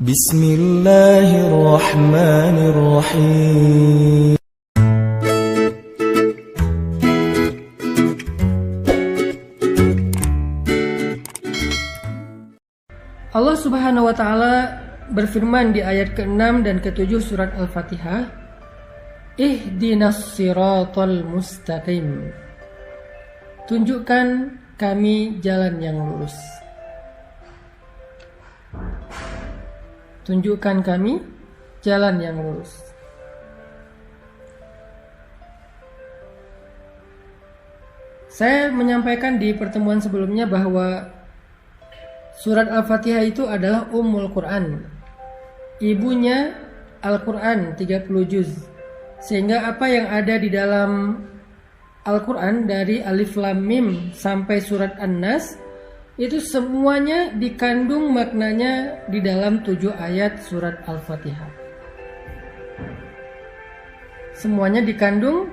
بسم الله الرحمن الرحيم Allah Subhanahu wa Ta'ala berfirman di ayat ke-6 dan ke-7 surat Al-Fatihah, Ihdinas siratal mustaqim. Tunjukkan kami jalan yang lurus. Tunjukkan kami jalan yang lurus. Saya menyampaikan di pertemuan sebelumnya bahwa surat Al-Fatihah itu adalah Ummul Quran, ibunya Al-Quran 30 juz. Sehingga apa yang ada di dalam Al-Quran dari Alif Lam Mim sampai surat An-Nas itu semuanya dikandung maknanya di dalam 7 ayat surat Al-Fatihah. Semuanya dikandung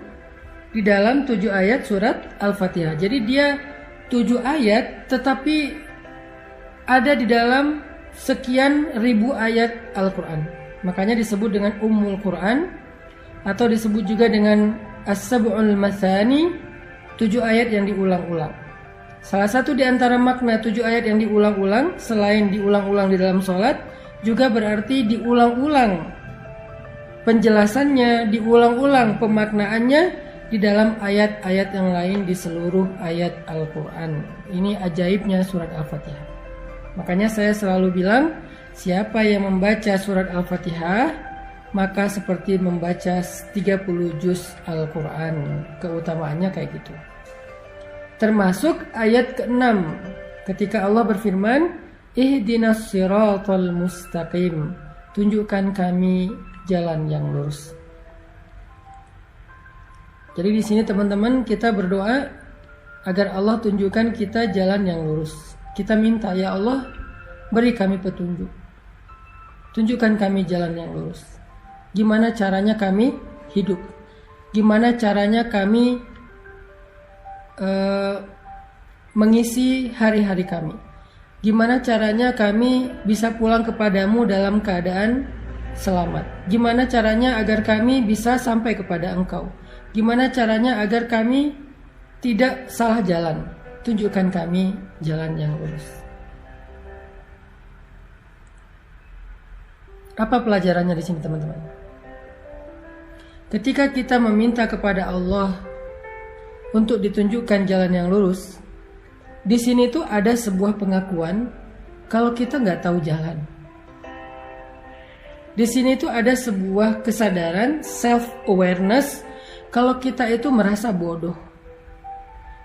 di dalam 7 ayat surat Al-Fatihah. Jadi dia 7 ayat tetapi ada di dalam sekian ribu ayat Al-Quran. Makanya disebut dengan Ummul Quran, atau disebut juga dengan As-Sab'ul Mathani, 7 ayat yang diulang-ulang. Salah satu di antara makna 7 ayat yang diulang-ulang, selain diulang-ulang di dalam sholat, juga berarti diulang-ulang penjelasannya, diulang-ulang pemaknaannya di dalam ayat-ayat yang lain di seluruh ayat Al-Quran. Ini ajaibnya surat Al-Fatihah. Makanya saya selalu bilang, siapa yang membaca surat Al-Fatihah, maka seperti membaca 30 juz Al-Quran. Keutamaannya kayak gitu. Termasuk ayat ke-6 ketika Allah berfirman, Ihdinas siratal mustaqim. Tunjukkan kami jalan yang lurus. Jadi di sini teman-teman kita berdoa agar Allah tunjukkan kita jalan yang lurus. Kita minta, ya Allah, beri kami petunjuk. Tunjukkan kami jalan yang lurus. Gimana caranya kami hidup? Gimana caranya kami mengisi hari-hari kami? Gimana caranya kami bisa pulang kepadamu dalam keadaan selamat? Gimana caranya agar kami bisa sampai kepada Engkau? Gimana caranya agar kami tidak salah jalan? Tunjukkan kami jalan yang lurus. Apa pelajarannya di sini, teman-teman? Ketika kita meminta kepada Allah untuk ditunjukkan jalan yang lurus, di sini tuh ada sebuah pengakuan kalau kita nggak tahu jalan. Di sini tuh ada sebuah kesadaran, self-awareness, kalau kita itu merasa bodoh.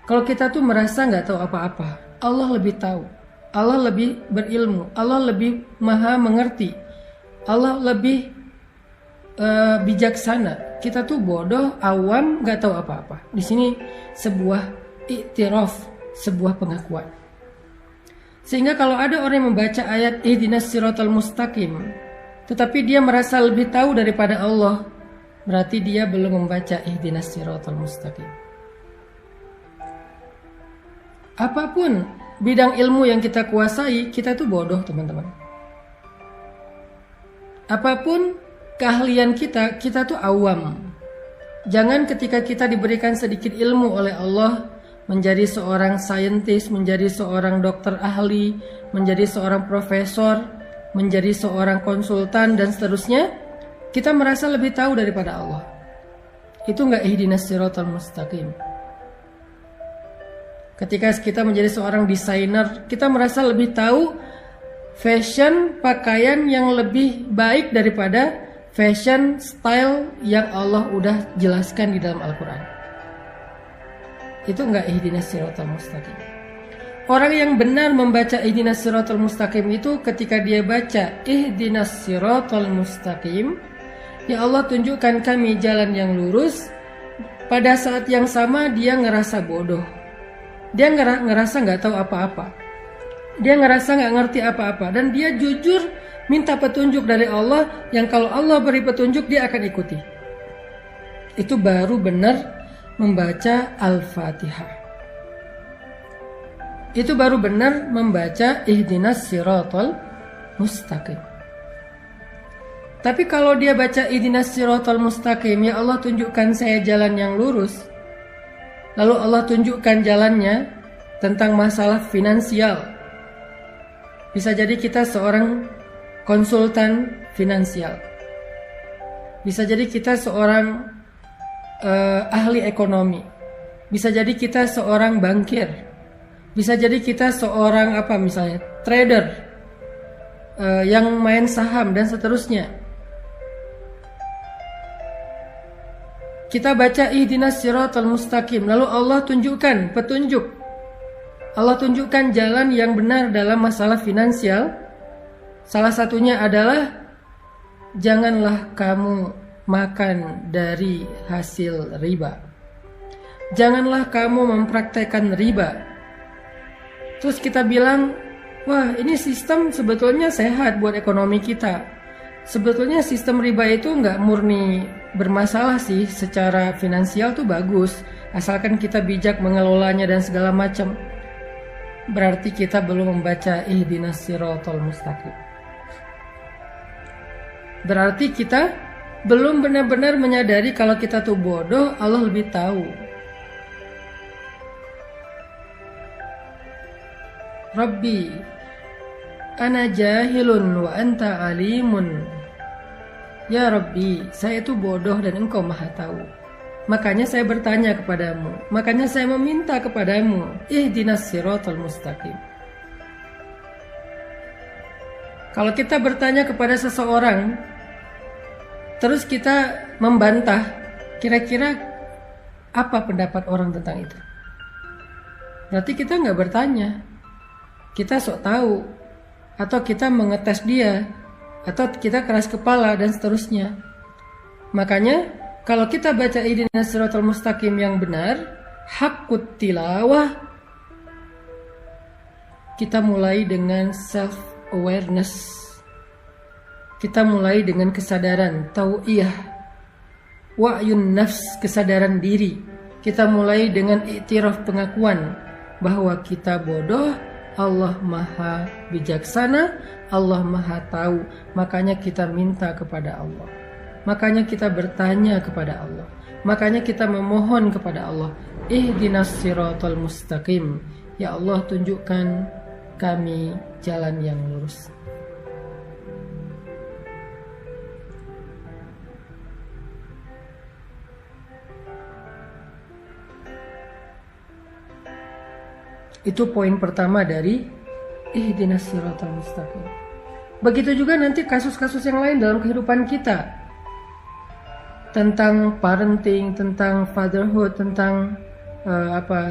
Kalau kita tuh merasa nggak tahu apa-apa, Allah lebih tahu, Allah lebih berilmu, Allah lebih maha mengerti, Allah lebih bijaksana. Kita tuh bodoh, awam, nggak tahu apa-apa. Di sini sebuah iktiraf, sebuah pengakuan. Sehingga kalau ada orang yang membaca ayat Ihdinas siratal mustaqim, tetapi dia merasa lebih tahu daripada Allah, berarti dia belum membaca Ihdinas siratal mustaqim. Apapun bidang ilmu yang kita kuasai, kita tuh bodoh, teman-teman. Apapun keahlian kita, kita tuh awam. Jangan ketika kita diberikan sedikit ilmu oleh Allah, menjadi seorang saintis, menjadi seorang dokter ahli, menjadi seorang profesor, menjadi seorang konsultan, dan seterusnya, kita merasa lebih tahu daripada Allah. Itu enggak ihdinas siratal mustaqim. Ketika kita menjadi seorang desainer, kita merasa lebih tahu fashion pakaian yang lebih baik daripada fashion style yang Allah udah jelaskan di dalam Al-Quran. Itu enggak ihdinas siratal mustaqim. Orang yang benar membaca ihdinas siratal mustaqim itu ketika dia baca ihdinas siratal mustaqim, ya Allah tunjukkan kami jalan yang lurus, pada saat yang sama dia ngerasa bodoh. Dia ngerasa nggak tahu apa-apa. Dia ngerasa nggak ngerti apa-apa. Dan dia jujur minta petunjuk dari Allah, yang kalau Allah beri petunjuk dia akan ikuti. Itu baru benar membaca Al-Fatihah. Itu baru benar membaca Ihdinas siratal mustaqim. Tapi kalau dia baca ihdinas siratal mustaqim, ya Allah tunjukkan saya jalan yang lurus. Lalu Allah tunjukkan jalannya tentang masalah finansial. Bisa jadi kita seorang konsultan finansial. Bisa jadi kita seorang ahli ekonomi. Bisa jadi kita seorang bankir. Bisa jadi kita seorang misalnya trader yang main saham dan seterusnya. Kita baca ihdinas siratal mustaqim, lalu Allah tunjukkan petunjuk. Allah tunjukkan jalan yang benar dalam masalah finansial. Salah satunya adalah janganlah kamu makan dari hasil riba. Janganlah kamu mempraktekkan riba. Terus kita bilang, wah ini sistem sebetulnya sehat buat ekonomi kita. Sebetulnya sistem riba itu nggak murni bermasalah sih, secara finansial tuh bagus, asalkan kita bijak mengelolanya dan segala macam. Berarti kita belum membaca ihdinas siratal mustaqim. Berarti kita belum benar-benar menyadari kalau kita tuh bodoh, Allah lebih tahu. Rabbi, ana jahilun wa anta alimun. Ya Rabbi, saya itu bodoh dan Engkau maha tahu. Makanya saya bertanya kepadamu. Makanya saya meminta kepadamu. Ihdinas siratal mustaqim. Kalau kita bertanya kepada seseorang, terus kita membantah, kira-kira apa pendapat orang tentang itu? Berarti kita nggak bertanya. Kita sok tahu. Atau kita mengetes dia. Atau kita keras kepala dan seterusnya. Makanya kalau kita baca ihdinas siratal mustaqim yang benar, haqqut tilawah, kita mulai dengan self awareness. Kita mulai dengan kesadaran tau'iyah, wa'yun nafs, kesadaran diri. Kita mulai dengan iktiraf, pengakuan bahwa kita bodoh. Allah maha bijaksana, Allah maha tahu. Makanya kita minta kepada Allah. Makanya kita bertanya kepada Allah. Makanya kita memohon kepada Allah. Ihdinas siratal mustaqim. Ya Allah tunjukkan kami jalan yang lurus. Itu poin pertama dari ihdinas siratal mustaqim. Begitu juga nanti kasus-kasus yang lain dalam kehidupan kita. Tentang parenting, tentang fatherhood, tentang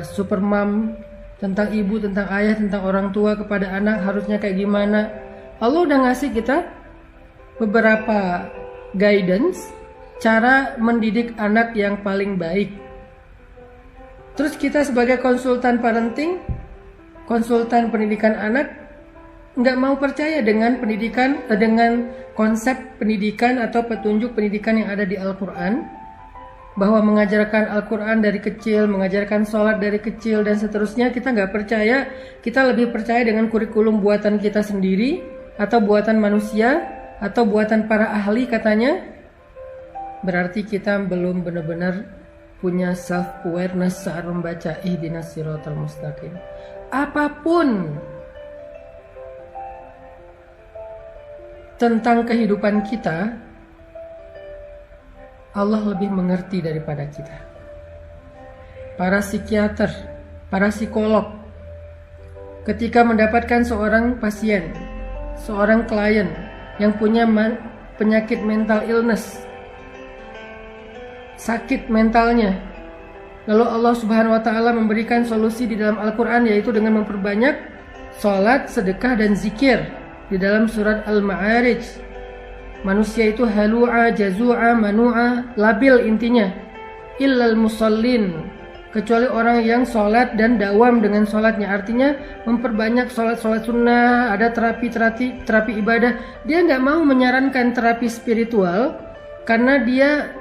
super mom, tentang ibu, tentang ayah, tentang orang tua kepada anak harusnya kayak gimana. Allah udah ngasih kita beberapa guidance cara mendidik anak yang paling baik. Terus kita sebagai konsultan parenting, konsultan pendidikan anak, nggak mau percaya dengan pendidikan, dengan konsep pendidikan atau petunjuk pendidikan yang ada di Al-Quran, bahwa mengajarkan Al-Quran dari kecil, mengajarkan sholat dari kecil dan seterusnya. Kita nggak percaya. Kita lebih percaya dengan kurikulum buatan kita sendiri, atau buatan manusia, atau buatan para ahli katanya. Berarti kita belum benar-benar punya self awareness saat membaca ihdinas siratal mustaqim. Apapun tentang kehidupan kita, Allah lebih mengerti daripada kita. Para psikiater, para psikolog, ketika mendapatkan seorang pasien, seorang klien yang punya penyakit mental illness, sakit mentalnya, lalu Allah Subhanahu wa ta'ala memberikan solusi di dalam Al-Quran, yaitu dengan memperbanyak sholat, sedekah, dan zikir. Di dalam surat Al-Ma'arij, manusia itu halu'a, jazu'a, manu'a, labil intinya. Illal musallin, kecuali orang yang sholat dan dawam dengan sholatnya. Artinya memperbanyak sholat sunnah, ada terapi ibadah. Dia nggak mau menyarankan terapi spiritual karena dia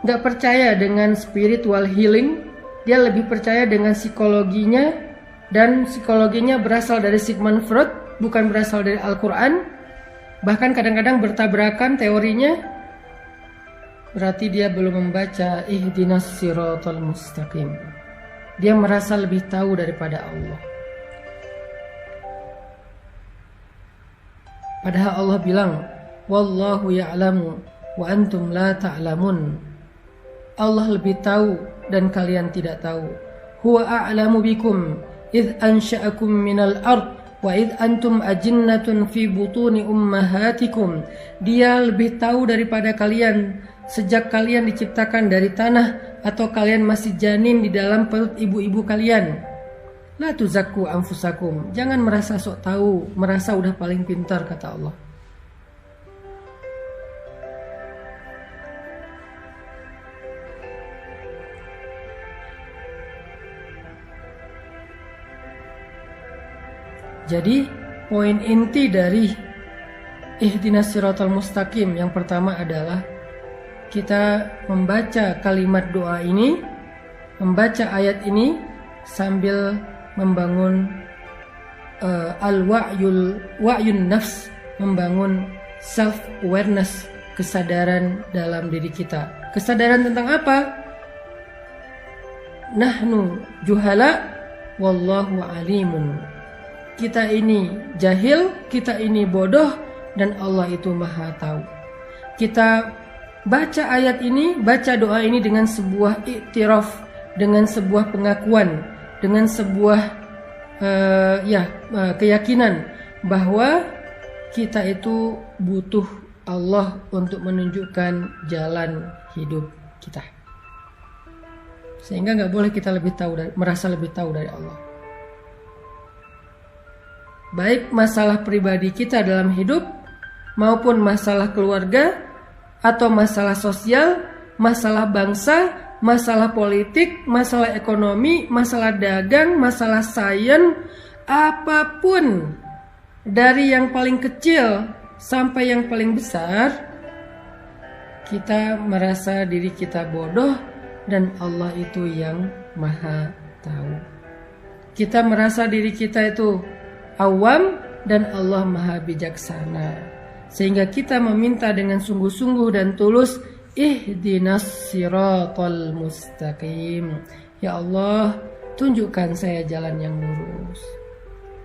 nggak percaya dengan spiritual healing. Dia lebih percaya dengan psikologinya, dan psikologinya berasal dari Sigmund Freud, bukan berasal dari Al-Quran. bahkan kadang-kadang bertabrakan teorinya, berarti dia belum membaca ihdinas siratal mustaqim. Dia merasa lebih tahu daripada Allah. Padahal Allah bilang, wallahu ya'lamu wa antum la ta'lamun. Allah lebih tahu dan kalian tidak tahu. Huwa a'lamu bikum idh ansha'akum minal ard wa idh antum ajinnatun fi butuni ummahatikum. Dia lebih tahu daripada kalian sejak kalian diciptakan dari tanah atau kalian masih janin di dalam perut ibu-ibu kalian. La tuzakku anfusakum. Jangan merasa sok tahu, merasa udah paling pintar, kata Allah. Jadi poin inti dari ihdinas siratal mustaqim yang pertama adalah kita membaca kalimat doa ini, membaca ayat ini sambil membangun wa'yun nafs, membangun self awareness, kesadaran dalam diri kita. Kesadaran tentang apa? Nahnu juhala wallahu alimun. Kita ini jahil, kita ini bodoh, dan Allah itu maha tahu. Kita baca ayat ini, baca doa ini dengan sebuah iktiraf, dengan sebuah pengakuan, dengan sebuah keyakinan bahwa kita itu butuh Allah untuk menunjukkan jalan hidup kita. Sehingga nggak boleh kita merasa lebih tahu dari Allah. Baik masalah pribadi kita dalam hidup maupun masalah keluarga, atau masalah sosial, masalah bangsa, masalah politik, masalah ekonomi, masalah dagang, masalah sains, apapun, dari yang paling kecil sampai yang paling besar, kita merasa diri kita bodoh dan Allah itu yang maha tahu. Kita merasa diri kita itu awam dan Allah maha bijaksana. Sehingga kita meminta dengan sungguh-sungguh dan tulus, ihdinas siratal mustaqim. Ya Allah, tunjukkan saya jalan yang lurus.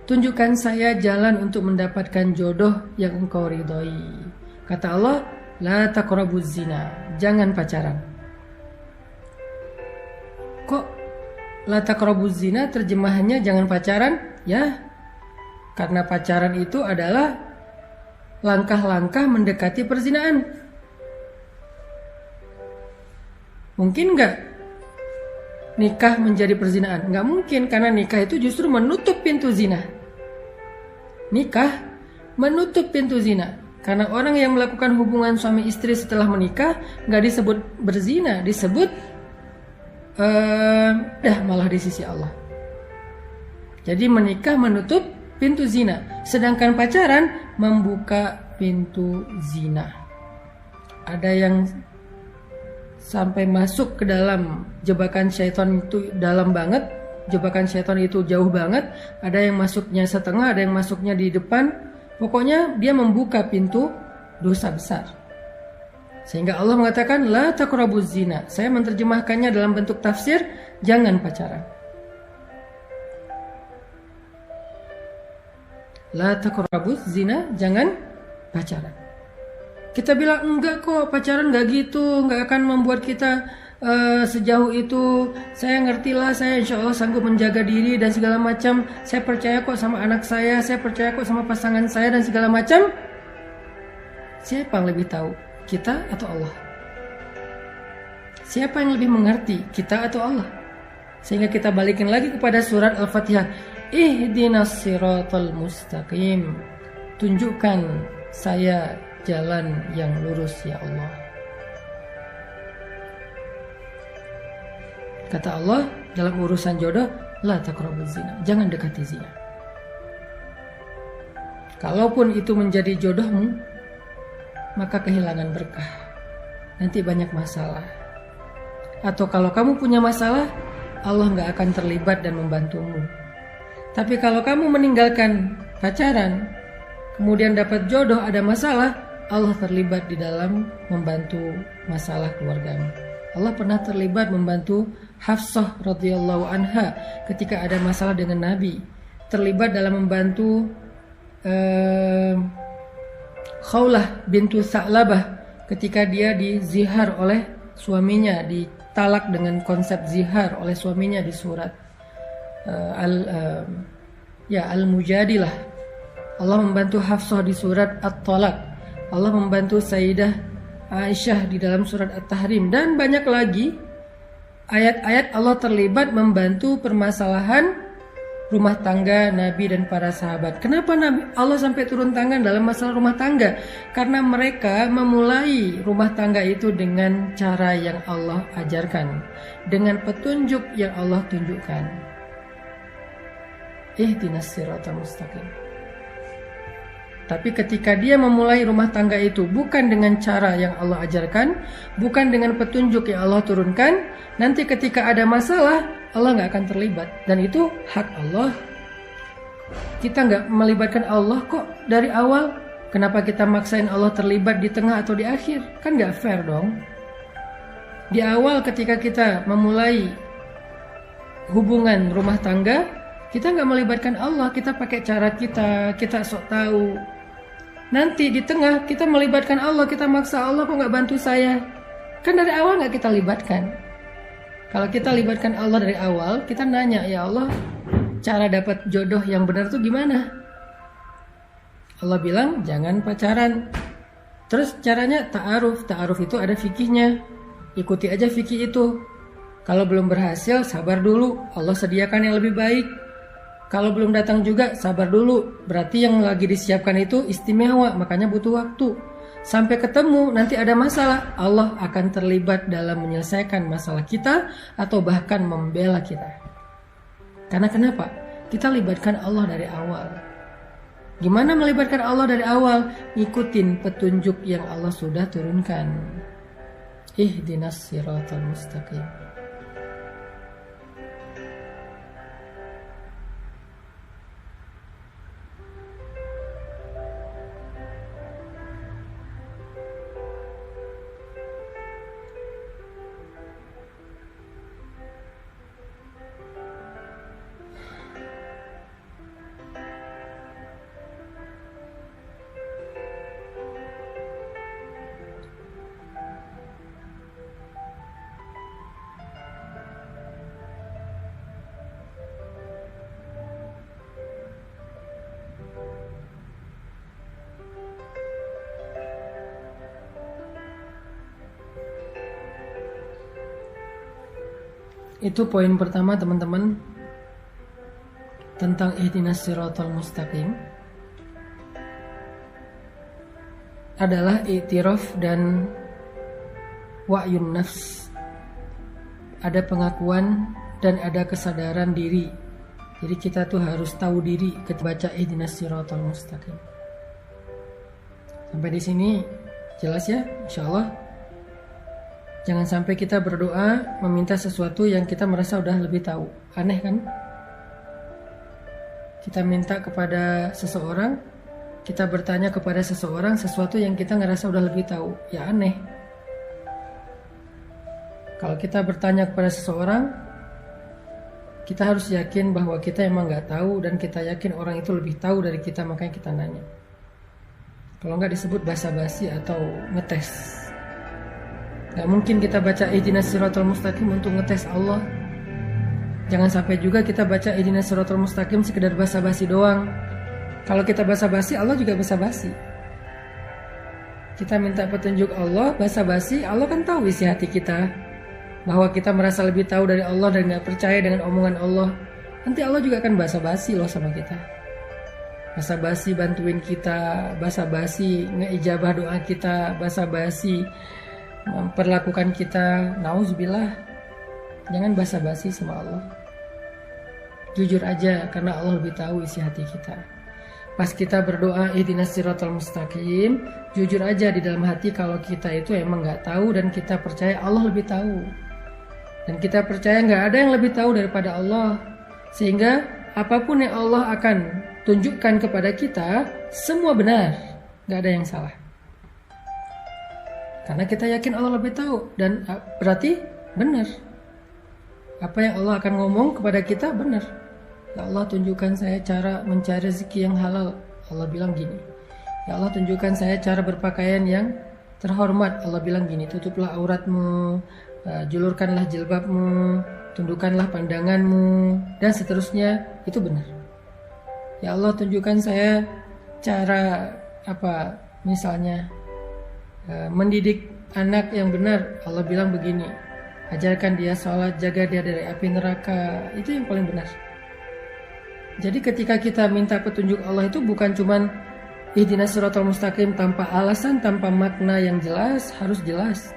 Tunjukkan saya jalan untuk mendapatkan jodoh yang Engkau ridhoi. Kata Allah, la taqrabuz zina, jangan pacaran. Kok la taqrabuz zina terjemahannya jangan pacaran? Ya, karena pacaran itu adalah langkah-langkah mendekati perzinaan. Mungkin nggak nikah menjadi perzinaan? Nggak mungkin, karena nikah itu justru menutup pintu zina. Nikah menutup pintu zina. Karena orang yang melakukan hubungan suami istri setelah menikah nggak disebut berzina, disebut malah di sisi Allah. Jadi menikah menutup pintu zina, sedangkan pacaran membuka pintu zina. Ada yang sampai masuk ke dalam jebakan syaitan itu dalam banget, jebakan syaitan itu jauh banget. Ada yang masuknya setengah, ada yang masuknya di depan. Pokoknya dia membuka pintu dosa besar. Sehingga Allah mengatakan la taqrabuz zina. Saya menerjemahkannya dalam bentuk tafsir, jangan pacaran. La taqrabuz zina, jangan pacaran. Kita bilang enggak kok, pacaran enggak gitu, enggak akan membuat kita sejauh itu. Saya ngertilah, saya insya Allah sanggup menjaga diri dan segala macam. Saya percaya kok sama anak saya percaya kok sama pasangan saya dan segala macam. Siapa yang lebih tahu, kita atau Allah? Siapa yang lebih mengerti, kita atau Allah? Sehingga kita balikin lagi kepada surat Al-Fatihah. Ihdinas siratal mustaqim. Tunjukkan saya jalan yang lurus ya Allah. Kata Allah dalam urusan jodoh, la taqrabuz zina, jangan dekati zina. Kalaupun itu menjadi jodohmu, maka kehilangan berkah. Nanti banyak masalah. Atau kalau kamu punya masalah, Allah gak akan terlibat dan membantumu. Tapi kalau kamu meninggalkan pacaran, kemudian dapat jodoh, ada masalah, Allah terlibat di dalam membantu masalah keluargamu. Allah pernah terlibat membantu Hafsah radhiyallahu anha ketika ada masalah dengan Nabi. Terlibat dalam membantu Khawlah bintu Sa'labah ketika dia dizihar oleh suaminya, ditalak dengan konsep zihar oleh suaminya di surat Al-Mujadilah. Allah membantu Hafsah di surat At-Talaq. Allah membantu Sayyidah Aisyah di dalam surat At-Tahrim, dan banyak lagi ayat-ayat Allah terlibat membantu permasalahan rumah tangga Nabi dan para sahabat. Kenapa Allah sampai turun tangan dalam masalah rumah tangga? Karena mereka memulai rumah tangga itu dengan cara yang Allah ajarkan, dengan petunjuk yang Allah tunjukkan. Ihdinas siratal mustaqim. Tapi ketika dia memulai rumah tangga itu bukan dengan cara yang Allah ajarkan, bukan dengan petunjuk yang Allah turunkan, nanti ketika ada masalah, Allah nggak akan terlibat. Dan itu hak Allah. Kita nggak melibatkan Allah kok dari awal. Kenapa kita maksain Allah terlibat di tengah atau di akhir? Kan nggak fair dong. Di awal ketika kita memulai hubungan rumah tangga, kita nggak melibatkan Allah. Kita pakai cara kita sok tahu. Nanti di tengah kita melibatkan Allah, kita maksa Allah, kok nggak bantu saya? Kan dari awal nggak kita libatkan. Kalau kita libatkan Allah dari awal, kita nanya, ya Allah, cara dapat jodoh yang benar tuh gimana? Allah bilang jangan pacaran. Terus caranya ta'aruf. Ta'aruf itu ada fikihnya. Ikuti aja fikih itu. Kalau belum berhasil, sabar dulu. Allah sediakan yang lebih baik. Kalau belum datang juga, sabar dulu. Berarti yang lagi disiapkan itu istimewa, makanya butuh waktu. Sampai ketemu, nanti ada masalah, Allah akan terlibat dalam menyelesaikan masalah kita atau bahkan membela kita. Karena kenapa? Kita libatkan Allah dari awal. Gimana melibatkan Allah dari awal? Ngikutin petunjuk yang Allah sudah turunkan. Ihdinas siratal mustaqim. Itu poin pertama teman-teman, tentang ihdinas siratal mustaqim, adalah i'tiraf dan wa'yun nafs. Ada pengakuan dan ada kesadaran diri. Jadi kita tuh harus tahu diri ketika baca ihdinas siratal mustaqim. Sampai di sini jelas ya, insyaallah. Jangan sampai kita berdoa meminta sesuatu yang kita merasa udah lebih tahu. Aneh kan? Kita minta kepada seseorang, kita bertanya kepada seseorang sesuatu yang kita ngerasa udah lebih tahu. Ya aneh. Kalau kita bertanya kepada seseorang, kita harus yakin bahwa kita emang nggak tahu, dan kita yakin orang itu lebih tahu dari kita, makanya kita nanya. Kalau nggak disebut basa-basi atau ngetes. Gak mungkin kita baca ihdinas siratal mustaqim untuk ngetes Allah. Jangan sampai juga kita baca ihdinas siratal mustaqim sekedar basa-basi doang. Kalau kita basa-basi, Allah juga basa-basi. Kita minta petunjuk Allah, basa-basi, Allah kan tahu isi hati kita, bahwa kita merasa lebih tahu dari Allah dan gak percaya dengan omongan Allah. Nanti Allah juga akan basa-basi loh sama kita. Basa-basi bantuin kita, basa-basi ngeijabah doa kita, basa-basi memperlakukan kita. Nauzubillah. Jangan basa-basi sama Allah. Jujur aja, karena Allah lebih tahu isi hati kita. Pas kita berdoa ihdinas siratal mustaqim, jujur aja di dalam hati kalau kita itu emang gak tahu, dan kita percaya Allah lebih tahu. Dan kita percaya gak ada yang lebih tahu daripada Allah. Sehingga apapun yang Allah akan tunjukkan kepada kita semua benar, gak ada yang salah. Karena kita yakin Allah lebih tahu, dan berarti benar. Apa yang Allah akan ngomong kepada kita benar. Ya Allah, tunjukkan saya cara mencari rezeki yang halal. Allah bilang gini. Ya Allah, tunjukkan saya cara berpakaian yang terhormat. Allah bilang gini, tutuplah auratmu, julurkanlah jilbabmu, tundukkanlah pandanganmu, dan seterusnya. Itu benar. Ya Allah, tunjukkan saya cara misalnya mendidik anak yang benar. Allah bilang begini, ajarkan dia sholat, jaga dia dari api neraka. Itu yang paling benar. Jadi ketika kita minta petunjuk Allah itu bukan cuman ihdinas siratal mustaqim tanpa alasan, tanpa makna yang jelas, harus jelas.